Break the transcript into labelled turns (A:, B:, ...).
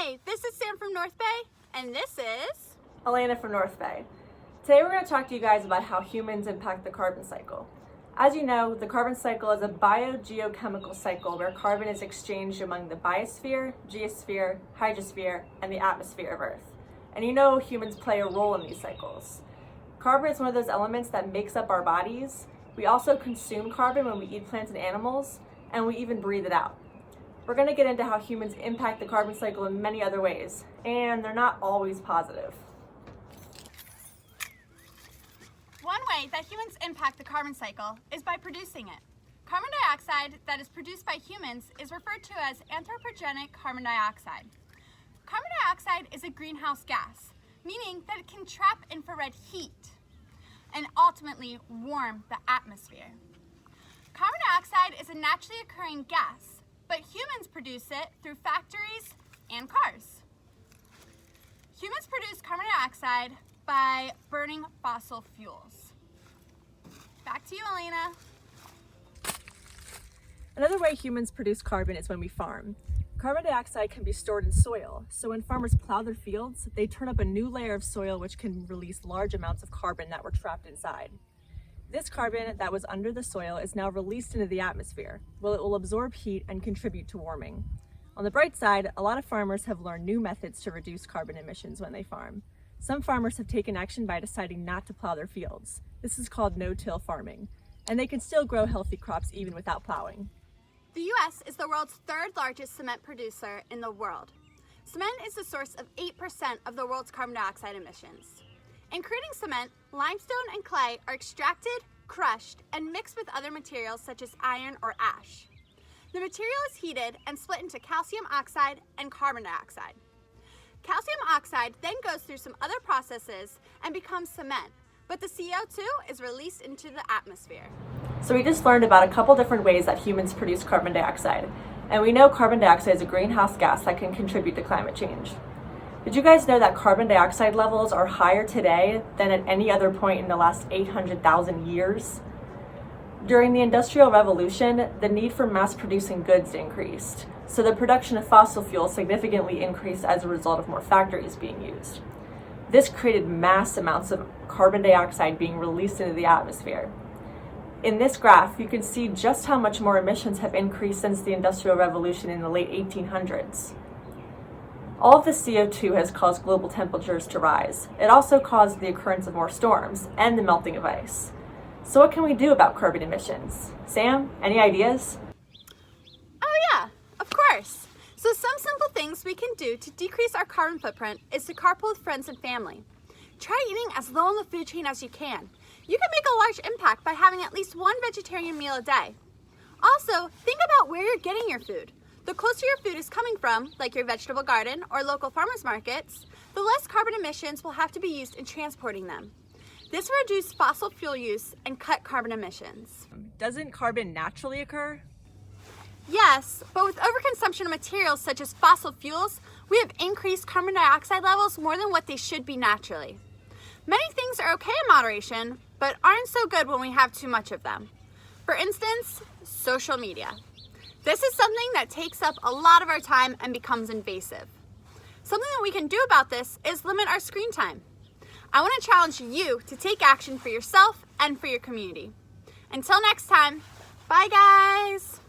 A: Hi, this is Sam from NorthBay, and this is
B: Alaina from NorthBay. Today we're going to talk to you guys about how humans impact the carbon cycle. As you know, the carbon cycle is a biogeochemical cycle where carbon is exchanged among the biosphere, geosphere, hydrosphere, and the atmosphere of Earth. And you know humans play a role in these cycles. Carbon is one of those elements that makes up our bodies. We also consume carbon when we eat plants and animals, and we even breathe it out. We're going to get into how humans impact the carbon cycle in many other ways, and they're not always positive.
A: one way that humans impact the carbon cycle is by producing it. Carbon dioxide that is produced by humans is referred to as anthropogenic carbon dioxide. Carbon dioxide is a greenhouse gas, meaning that it can trap infrared heat and ultimately warm the atmosphere. Carbon dioxide is a naturally occurring gas, but humans produce it through factories and cars. Humans produce carbon dioxide by burning fossil fuels. Back to you, Alaina.
B: Another way humans produce carbon is when we farm. Carbon dioxide can be stored in soil, so when farmers plow their fields, they turn up a new layer of soil which can release large amounts of carbon that were trapped inside. This carbon that was under the soil is now released into the atmosphere, where it will absorb heat and contribute to warming. On the bright side, a lot of farmers have learned new methods to reduce carbon emissions when they farm. Some farmers have taken action by deciding not to plow their fields. This is called no-till farming, and they can still grow healthy crops even without plowing.
A: The U.S. is the world's third largest cement producer in the world. Cement is the source of 8% of the world's carbon dioxide emissions. In creating cement, limestone and clay are extracted, crushed, and mixed with other materials such as iron or ash. The material is heated and split into calcium oxide and carbon dioxide. Calcium oxide then goes through some other processes and becomes cement, but the CO2 is released into the atmosphere.
B: So we just learned about a couple different ways that humans produce carbon dioxide, and we know carbon dioxide is a greenhouse gas that can contribute to climate change. Did you guys know that carbon dioxide levels are higher today than at any other point in the last 800,000 years? During the Industrial Revolution, the need for mass-producing goods increased, so the production of fossil fuels significantly increased as a result of more factories being used. This created mass amounts of carbon dioxide being released into the atmosphere. In this graph, you can see just how much more emissions have increased since the Industrial Revolution in the late 1800s. All of the CO2 has caused global temperatures to rise. It also caused the occurrence of more storms and the melting of ice. So what can we do about carbon emissions? Sam, any ideas?
A: Oh yeah, of course. So some simple things we can do to decrease our carbon footprint is to carpool with friends and family. Try eating as low on the food chain as you can. You can make a large impact by having at least one vegetarian meal a day. Also, think about where you're getting your food. The closer your food is coming from, like your vegetable garden or local farmers markets, the less carbon emissions will have to be used in transporting them. This will reduce fossil fuel use and cut carbon emissions.
B: Doesn't carbon naturally occur?
A: Yes, but with overconsumption of materials such as fossil fuels, we have increased carbon dioxide levels more than what they should be naturally. Many things are okay in moderation, but aren't so good when we have too much of them. For instance, social media. This is something that takes up a lot of our time and becomes invasive. Something that we can do about this is limit our screen time. I want to challenge you to take action for yourself and for your community. Until next time, bye guys!